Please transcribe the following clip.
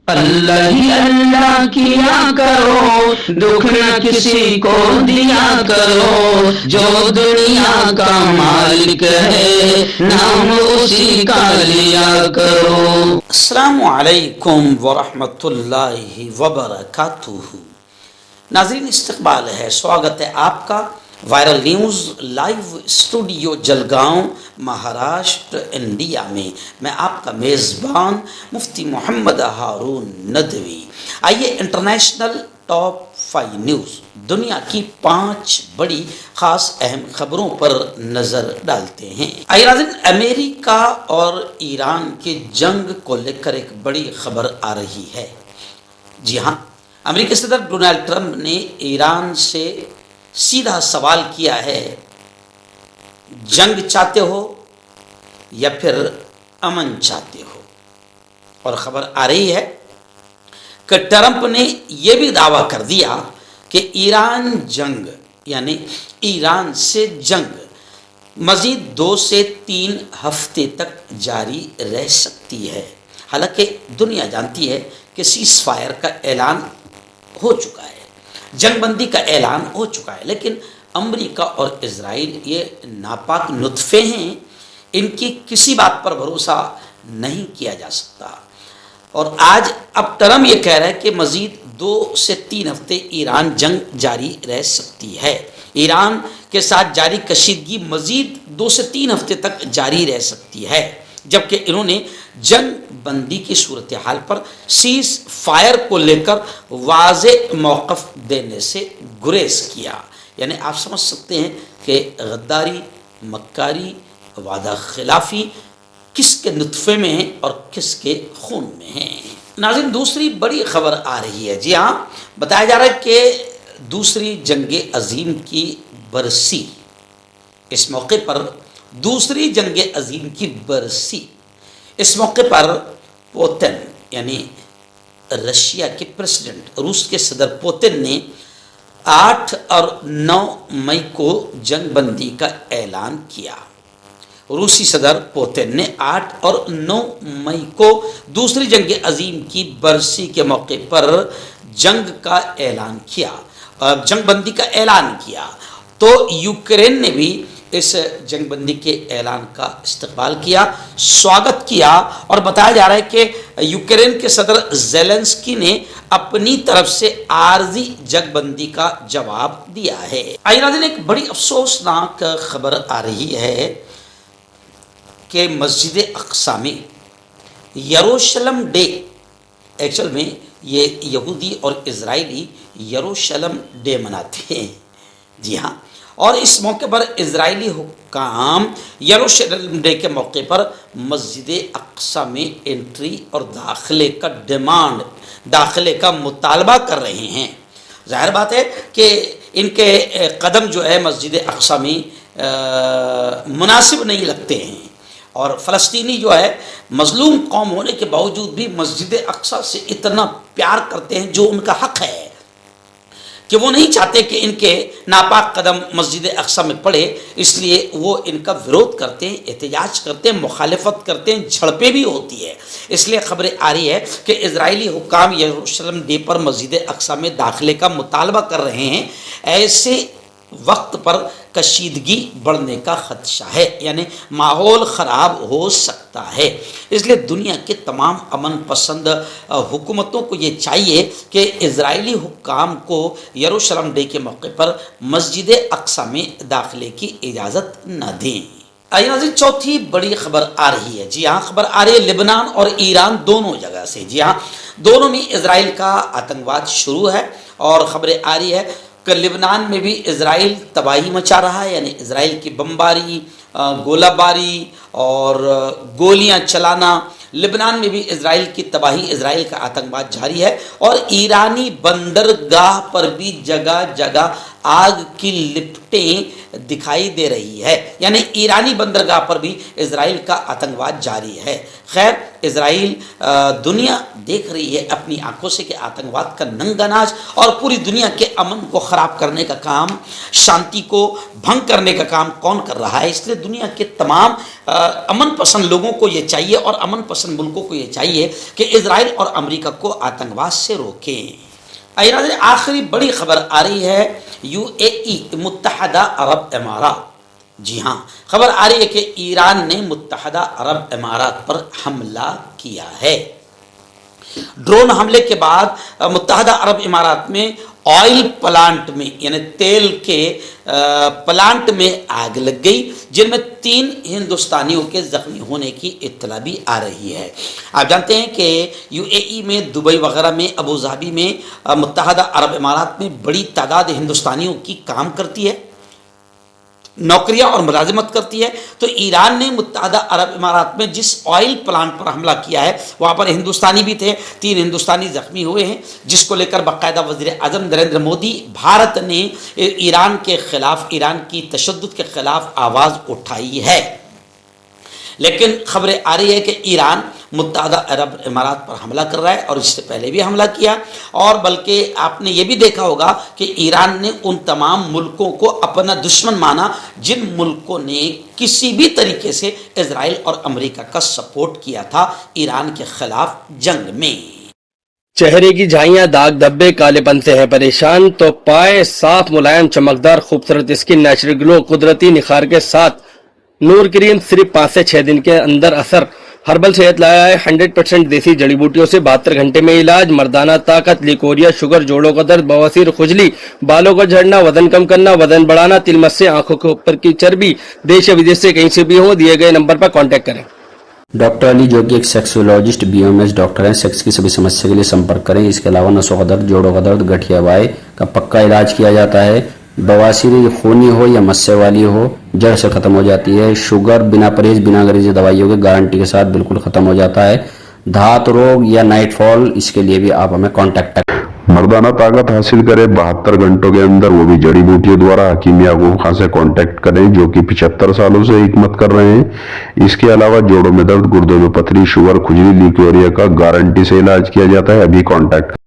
اللہ ہی اللہ کیا کرو، دکھ نہ کسی کو دیا کرو، جو دنیا کا مالک ہے نام اسی کا لیا کرو۔ السلام علیکم ورحمۃ اللہ وبرکاتہ۔ ناظرین، استقبال ہے، سواگت ہے آپ کا viral news live studio Jalgaon, Maharashtra, India میں۔ میں آپ کا میزبان مفتی محمد ہارون ندوی۔ آئیے انٹرنیشنل ٹاپ 5 نیوز، دنیا کی 5 بڑی خاص اہم خبروں پر نظر ڈالتے ہیں۔ آئیے ناظرین، امریکہ اور ایران کی جنگ کو لے کر ایک بڑی خبر آ رہی ہے۔ جی ہاں، امریکی صدر ڈونلڈ ٹرمپ نے ایران سے سیدھا سوال کیا ہے، جنگ چاہتے ہو یا پھر امن چاہتے ہو؟ اور خبر آ رہی ہے کہ ٹرمپ نے یہ بھی دعویٰ کر دیا کہ ایران جنگ یعنی ایران سے جنگ مزید 2 سے 3 ہفتے تک جاری رہ سکتی ہے۔ حالانکہ دنیا جانتی ہے کہ سیز فائر کا اعلان ہو چکا ہے، جنگ بندی کا اعلان ہو چکا ہے، لیکن امریکہ اور اسرائیل یہ ناپاک نطفے ہیں، ان کی کسی بات پر بھروسہ نہیں کیا جا سکتا۔ اور آج اب ٹرمپ یہ کہہ رہا ہے کہ مزید 2 سے 3 ہفتے ایران جنگ جاری رہ سکتی ہے۔ ایران کے ساتھ جاری کشیدگی مزید 2 سے 3 ہفتے تک جاری رہ سکتی ہے، جبکہ انہوں نے جنگ بندی کی صورتحال پر سیز فائر کو لے کر واضح موقف دینے سے گریز کیا۔ یعنی آپ سمجھ سکتے ہیں کہ غداری، مکاری، وعدہ خلافی کس کے نطفے میں ہیں اور کس کے خون میں ہیں۔ ناظرین، دوسری بڑی خبر آ رہی ہے۔ جی ہاں، بتایا جا رہا ہے کہ دوسری جنگ عظیم کی برسی، اس موقع پر دوسری جنگ عظیم کی برسی، اس موقع پر پوتن یعنی رشیا کے پریزیڈنٹ، روس کے صدر پوتن نے 8 اور 9 مئی کو جنگ بندی کا اعلان کیا۔ روسی صدر پوتن نے 8 اور 9 مئی کو دوسری جنگ عظیم کی برسی کے موقع پر جنگ کا اعلان کیا، جنگ بندی کا اعلان کیا۔ تو یوکرین نے بھی اس جنگ بندی کے اعلان کا استقبال کیا، سواگت کیا، اور بتایا جا رہا ہے کہ یوکرین کے صدر زیلنسکی نے اپنی طرف سے عارضی جنگ بندی کا جواب دیا ہے۔ آئیے ناظرین، ایک بڑی افسوسناک خبر آ رہی ہے کہ مسجد اقصی میں یروشلم ڈے، ایکچول میں یہ یہودی اور اسرائیلی یروشلم ڈے مناتے ہیں۔ جی ہاں، اور اس موقع پر اسرائیلی حکام یروشلم ڈے کے موقع پر مسجد اقصی میں انٹری اور داخلے کا مطالبہ کر رہے ہیں۔ ظاہر بات ہے کہ ان کے قدم جو ہے مسجد اقصی میں مناسب نہیں لگتے ہیں، اور فلسطینی جو ہے مظلوم قوم ہونے کے باوجود بھی مسجد اقصی سے اتنا پیار کرتے ہیں، جو ان کا حق ہے، کہ وہ نہیں چاہتے کہ ان کے ناپاک قدم مسجد اقصی میں پڑے، اس لیے وہ ان کا وروਧ کرتے ہیں، احتجاج کرتے ہیں، مخالفت کرتے ہیں، جھڑپیں بھی ہوتی ہے۔ اس لیے خبریں آ رہی ہے کہ اسرائیلی حکام یروشلم ڈے پر مسجد اقصی میں داخلے کا مطالبہ کر رہے ہیں۔ ایسے وقت پر کشیدگی بڑھنے کا خدشہ ہے، یعنی ماحول خراب ہو سکتا ہے۔ اس لیے دنیا کے تمام امن پسند حکومتوں کو یہ چاہیے کہ اسرائیلی حکام کو یروشلم ڈے کے موقع پر مسجد اقصی میں داخلے کی اجازت نہ دیں۔ آئیے ناظرین، چوتھی بڑی خبر آ رہی ہے۔ جی ہاں، خبر آ رہی ہے لبنان اور ایران دونوں جگہ سے۔ جی ہاں، دونوں میں اسرائیل کا آتنکواد شروع ہے، اور خبریں آ رہی ہے کہ لبنان میں بھی اسرائیل تباہی مچا رہا ہے، یعنی اسرائیل کی بمباری، گولہ باری اور گولیاں چلانا۔ لبنان میں بھی اسرائیل کی تباہی، اسرائیل کا آتنکواد جاری ہے، اور ایرانی بندرگاہ پر بھی جگہ جگہ آگ کی لپٹیں دکھائی دے رہی ہے، یعنی ایرانی بندرگاہ پر بھی اسرائیل کا آتنکواد جاری ہے۔ خیر، اسرائیل دنیا دیکھ رہی ہے اپنی آنکھوں سے کہ آتنکواد کا ننگا ناچ اور پوری دنیا کے امن کو خراب کرنے کا کام، شانتی کو بھنگ کرنے کا کام کون کر رہا ہے۔ اس لیے دنیا کے تمام امن پسند لوگوں کو یہ چاہیے اور امن پسند ملکوں کو یہ چاہیے کہ اسرائیل اور امریکہ کو آتنکواد سے روکیں۔ آخری بڑی خبر آ رہی ہے UAE متحدہ عرب امارات، جی ہاں خبر آ رہی ہے کہ ایران نے متحدہ عرب امارات پر حملہ کیا ہے۔ ڈرون حملے کے بعد متحدہ عرب امارات میں آئل پلانٹ میں یعنی تیل کے پلانٹ میں آگ لگ گئی، جن میں 3 ہندوستانیوں کے زخمی ہونے کی اطلاع بھی آ رہی ہے۔ آپ جانتے ہیں کہ UAE میں، دبئی وغیرہ میں، ابو ظہبی میں، متحدہ عرب امارات میں بڑی تعداد ہندوستانیوں کی کام کرتی ہے، نوکریاں اور ملازمت کرتی ہے۔ تو ایران نے متحدہ عرب امارات میں جس آئل پلانٹ پر حملہ کیا ہے وہاں پر ہندوستانی بھی تھے، 3 ہندوستانی زخمی ہوئے ہیں، جس کو لے کر باقاعدہ وزیر اعظم نریندر مودی بھارت نے ایران کے خلاف، ایران کی تشدد کے خلاف آواز اٹھائی ہے۔ لیکن خبریں آ رہی ہے کہ ایران متحدہ عرب امارات پر حملہ کر رہا ہے اور اس سے پہلے بھی حملہ کیا، اور بلکہ آپ نے یہ بھی دیکھا ہوگا کہ ایران نے ان تمام ملکوں کو اپنا دشمن مانا جن ملکوں نے کسی بھی طریقے سے اسرائیل اور امریکہ کا سپورٹ کیا تھا ایران کے خلاف جنگ میں۔ چہرے کی جھائیاں، داغ دھبے، کالے پن سے ہے پریشان تو پائے صاف ملائم چمکدار خوبصورت اسکن نیچرل گلو قدرتی نکھار کے ساتھ نور کریم صرف 5 سے 6 دن کے اندر اثر۔ ہربل صحت لایا ہے 100% دیسی جڑی بوٹیوں سے 72 گھنٹے میں علاج، مردانہ طاقت، لیکوریا، شوگر، جوڑوں کا درد، بواسیر، خجلی، بالوں کا جھڑنا، وزن کم کرنا، وزن بڑھانا، تل مس سے آنکھوں کے اوپر کی چربی، دیش یا ودیش سے کہیں سے بھی ہو، دیے گئے نمبر پر کانٹیکٹ کریں۔ ڈاکٹر علی جو کہ ایک سیکسولوجسٹ BMS ڈاکٹر ہیں، سیکس کی سبھی سمسیا کے لیے سمپرک کریں۔ اس کے علاوہ نسوں کا درد، جوڑوں کا درد، گٹھیا وائے کا پکا علاج کیا جاتا ہے۔ بواسیر خونی ہو یا مسے والی ہو جڑ سے ختم ہو جاتی ہے۔ شوگر بنا پرہیز، بنا گریزی دوائیوں کے گارنٹی کے ساتھ بالکل ختم ہو جاتا ہے۔ دھات روگ یا نائٹ فال، اس کے لیے بھی آپ ہمیں کانٹیکٹ کریں۔ مردانہ طاقت حاصل کرے 72 گھنٹوں کے اندر، وہ بھی جڑی بوٹیوں دوارا۔ حکیم یعقوب خان سے کانٹیکٹ کریں جو کہ 75 سالوں سے حکمت کر رہے ہیں۔ اس کے علاوہ جوڑوں میں درد، گردوں میں پتھری، شوگر، کھجلی، لیکوریا کا گارنٹی سے علاج کیا جاتا ہے۔ ابھی کانٹیکٹ